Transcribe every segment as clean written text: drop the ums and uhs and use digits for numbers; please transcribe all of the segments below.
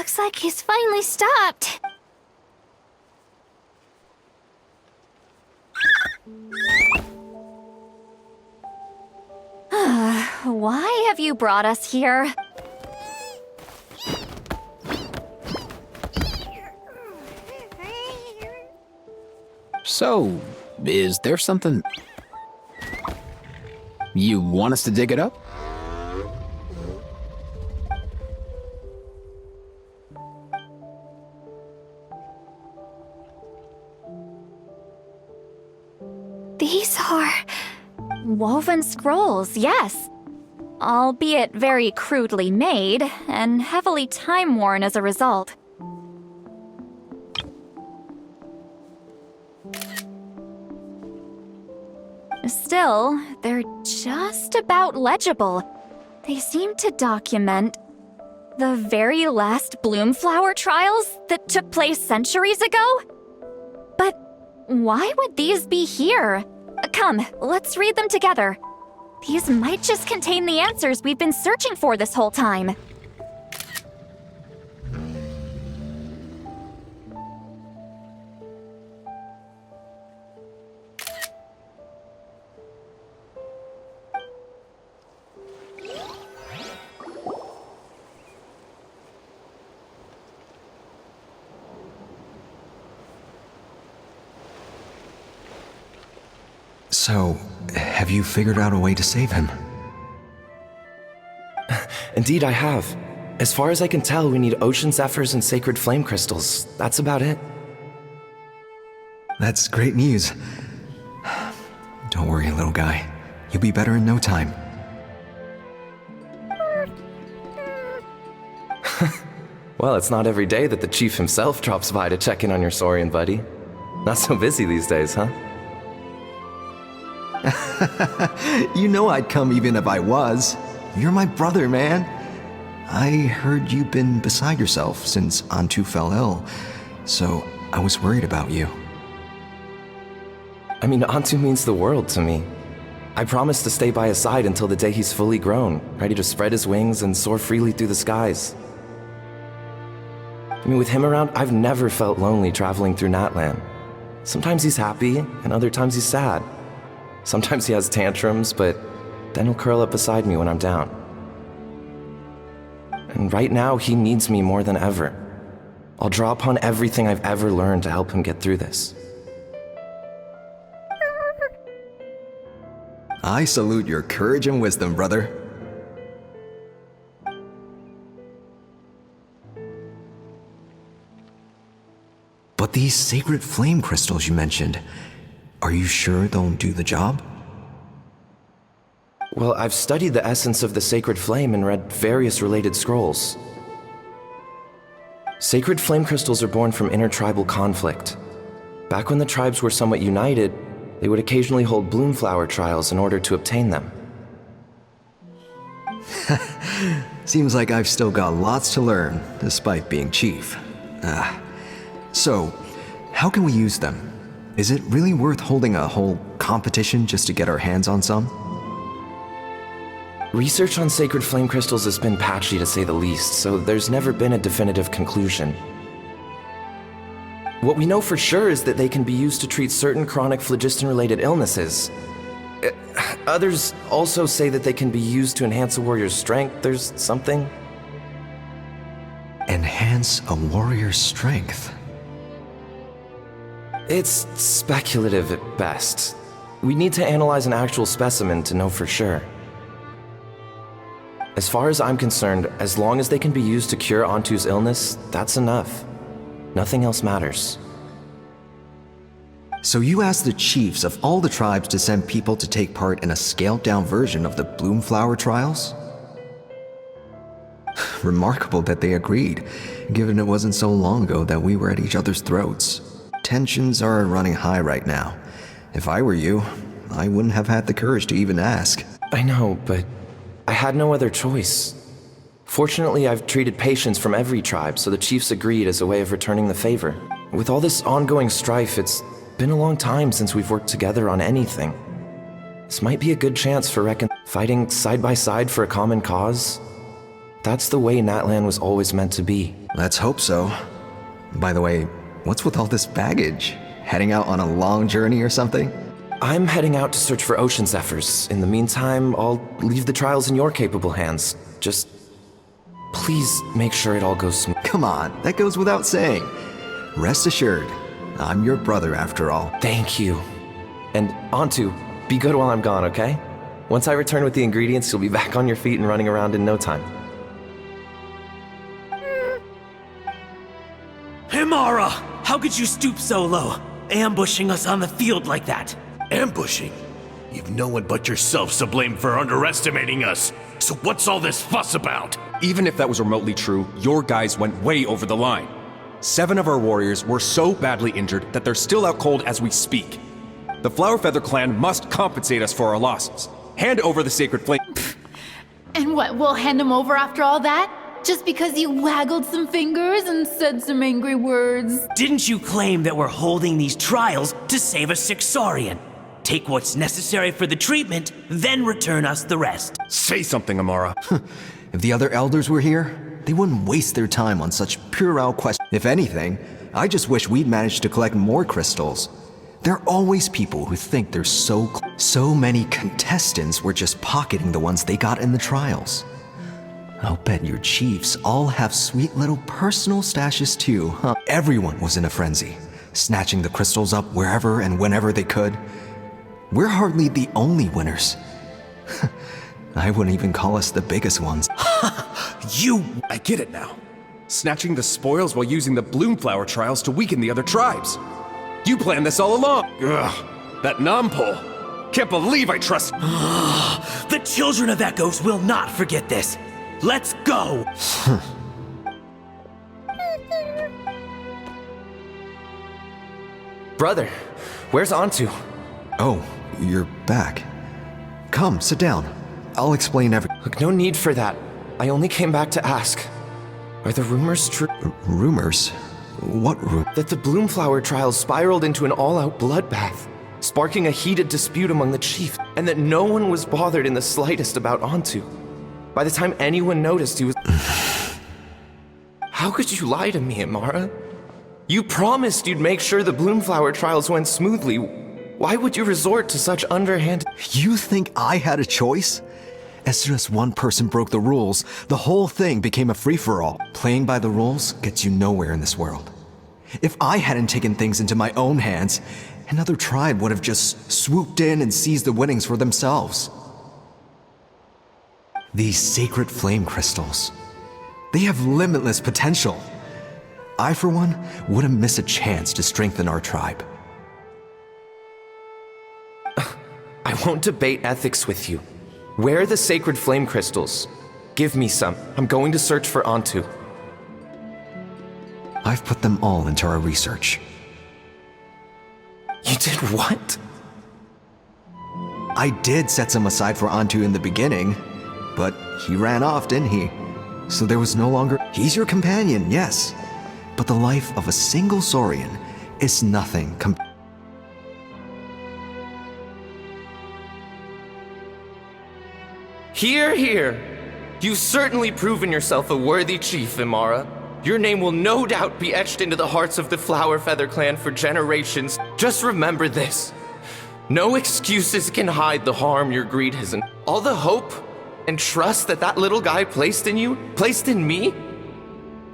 Looks like he's finally stopped. Why have you brought us here? So, is there something... You want us to dig it up? These are... woven scrolls, yes. Albeit very crudely made, and heavily time-worn as a result. Still, they're just about legible. They seem to document the very last Bloomflower trials that took place centuries ago? But why would these be here? Come, let's read them together. These might just contain the answers we've been searching for this whole time. So, have you figured out a way to save him? Indeed, I have. As far as I can tell, we need ocean zephyrs and sacred flame crystals. That's about it. That's great news. Don't worry, little guy. You'll be better in no time. Well, it's not every day that the chief himself drops by to check in on your Saurian buddy. Not so busy these days, huh? You know I'd come even if I was. You're my brother, man. I heard you've been beside yourself since Antu fell ill, so I was worried about you. I mean, Antu means the world to me. I promised to stay by his side until the day he's fully grown, ready to spread his wings and soar freely through the skies. I mean, with him around, I've never felt lonely traveling through Natlan. Sometimes he's happy, and other times he's sad. Sometimes he has tantrums, but then he'll curl up beside me when I'm down. And right now, he needs me more than ever. I'll draw upon everything I've ever learned to help him get through this. I salute your courage and wisdom, brother. But these sacred flame crystals you mentioned, are you sure they'll do the job? Well, I've studied the essence of the sacred flame and read various related scrolls. Sacred flame crystals are born from intertribal conflict. Back when the tribes were somewhat united, they would occasionally hold Bloomflower trials in order to obtain them. Seems like I've still got lots to learn, despite being chief. So, how can we use them? Is it really worth holding a whole competition just to get our hands on some? Research on sacred flame crystals has been patchy to say the least, so there's never been a definitive conclusion. What we know for sure is that they can be used to treat certain chronic phlogiston-related illnesses. Others also say that they can be used to enhance a warrior's strength. There's something. Enhance a warrior's strength? It's speculative at best. We need to analyze an actual specimen to know for sure. As far as I'm concerned, as long as they can be used to cure Antu's illness, that's enough. Nothing else matters. So you asked the chiefs of all the tribes to send people to take part in a scaled-down version of the Bloomflower trials? Remarkable that they agreed, given it wasn't so long ago that we were at each other's throats. Tensions are running high right now. If I were you, I wouldn't have had the courage to even ask. I know, but I had no other choice. Fortunately, I've treated patients from every tribe, so the chiefs agreed as a way of returning the favor. With all this ongoing strife, it's been a long time since we've worked together on anything. This might be a good chance for fighting side by side for a common cause. That's the way Natlan was always meant to be. Let's hope so. By the way, what's with all this baggage? Heading out on a long journey or something? I'm heading out to search for ocean zephyrs. In the meantime, I'll leave the trials in your capable hands. Just please make sure it all goes smooth. Come on, that goes without saying. Rest assured, I'm your brother after all. Thank you. And Antu, be good while I'm gone, okay? Once I return with the ingredients, you'll be back on your feet and running around in no time. Himara! How could you stoop so low, ambushing us on the field like that? Ambushing? You've no one but yourself to blame for underestimating us. So what's all this fuss about? Even if that was remotely true, your guys went way over the line. 7 of our warriors were so badly injured that they're still out cold as we speak. The Flower Feather clan must compensate us for our losses. Hand over the Sacred Flame. And what, we'll hand him over after all that? Just because you waggled some fingers and said some angry words? Didn't you claim that we're holding these trials to save a sick Saurian? Take what's necessary for the treatment, then return us the rest. Say something, Amara. If the other elders were here, they wouldn't waste their time on such puerile questions. If anything, I just wish we'd managed to collect more crystals. There are always people who think they're so many contestants were just pocketing the ones they got in the trials. I'll bet your chiefs all have sweet little personal stashes too, huh? Everyone was in a frenzy, snatching the crystals up wherever and whenever they could. We're hardly the only winners. I wouldn't even call us the biggest ones. I get it now. Snatching the spoils while using the Bloomflower trials to weaken the other tribes. You planned this all along. Ugh, that Nampole. Can't believe I trust. The children of Echoes will not forget this. Let's go! Brother, where's Antu? Oh, you're back. Come, sit down. I'll explain everything. Look, no need for that. I only came back to ask. Are the rumors true? Rumors? What rumor? That the Bloomflower trials spiraled into an all-out bloodbath, sparking a heated dispute among the chiefs, and that no one was bothered in the slightest about Antu. By the time anyone noticed, he was... How could you lie to me, Amara? You promised you'd make sure the Bloomflower trials went smoothly. Why would you resort to such underhanded... You think I had a choice? As soon as one person broke the rules, the whole thing became a free-for-all. Playing by the rules gets you nowhere in this world. If I hadn't taken things into my own hands, another tribe would have just swooped in and seized the winnings for themselves. These sacred flame crystals, they have limitless potential. I, for one, wouldn't miss a chance to strengthen our tribe. I won't debate ethics with you. Where are the sacred flame crystals? Give me some. I'm going to search for Antu. I've put them all into our research. You did what? I did set some aside for Antu in the beginning, but he ran off, didn't he? So there was no longer... He's your companion, yes. But the life of a single Saurian is nothing compared... Hear, hear. You've certainly proven yourself a worthy chief, Imara. Your name will no doubt be etched into the hearts of the Flower Feather clan for generations. Just remember this. No excuses can hide the harm your greed has done. All the hope and trust that that little guy placed in you, placed in me,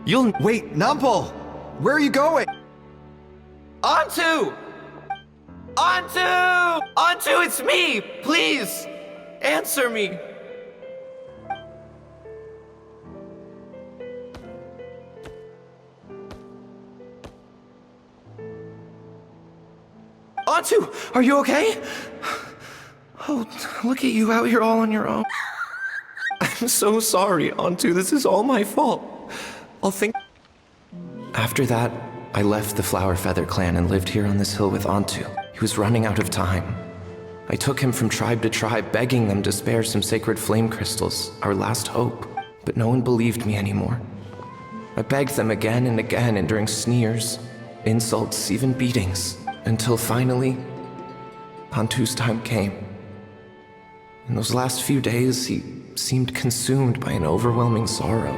you'll... Wait, Nampole! Where are you going? Antu! Antu! Antu, it's me! Please! Answer me! Antu, are you okay? Oh, look at you out here all on your own. I'm so sorry, Antu. This is all my fault. I'll think... After that, I left the Flower Feather clan and lived here on this hill with Antu. He was running out of time. I took him from tribe to tribe, begging them to spare some sacred flame crystals, our last hope. But no one believed me anymore. I begged them again and again, enduring sneers, insults, even beatings. Until finally, Antu's time came. In those last few days, he seemed consumed by an overwhelming sorrow.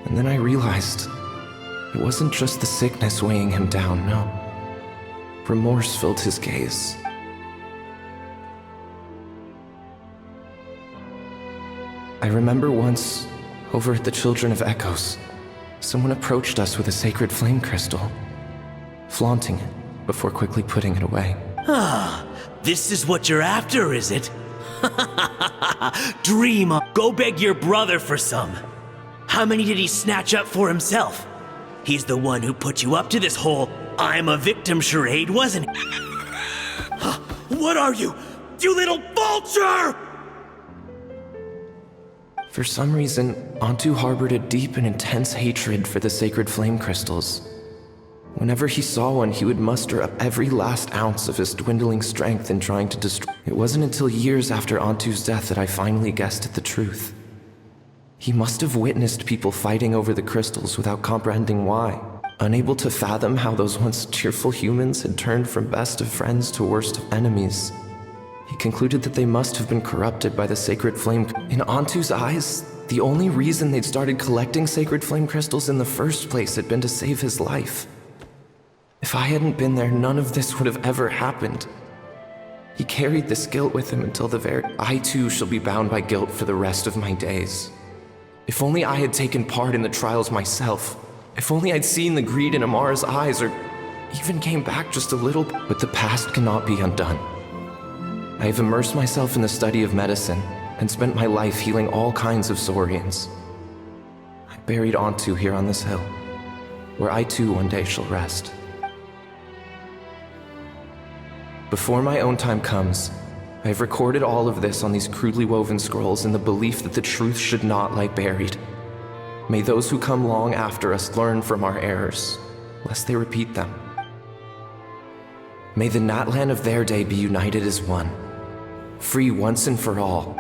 And then I realized it wasn't just the sickness weighing him down, no. Remorse filled his gaze. I remember once, over at the Children of Echoes, someone approached us with a sacred flame crystal, flaunting it before quickly putting it away. Ah, this is what you're after, is it? Dream on. Go beg your brother for some. How many did he snatch up for himself? He's the one who put you up to this whole I'm a victim charade, wasn't he? What are you, you little vulture? For some reason, Antu harbored a deep and intense hatred for the sacred flame crystals. Whenever he saw one, he would muster up every last ounce of his dwindling strength in trying to destroy. It wasn't until years after Antu's death that I finally guessed at the truth. He must have witnessed people fighting over the crystals without comprehending why. Unable to fathom how those once cheerful humans had turned from best of friends to worst of enemies, he concluded that they must have been corrupted by the sacred flame. In Antu's eyes, the only reason they'd started collecting sacred flame crystals in the first place had been to save his life. If I hadn't been there, none of this would have ever happened. He carried this guilt with him until the very... I too shall be bound by guilt for the rest of my days. If only I had taken part in the trials myself. If only I'd seen the greed in Amara's eyes, or even came back just a little. But the past cannot be undone. I have immersed myself in the study of medicine and spent my life healing all kinds of Saurians. I buried Antu here on this hill, where I too one day shall rest. Before my own time comes, I have recorded all of this on these crudely woven scrolls in the belief that the truth should not lie buried. May those who come long after us learn from our errors, lest they repeat them. May the Natlan of their day be united as one, free once and for all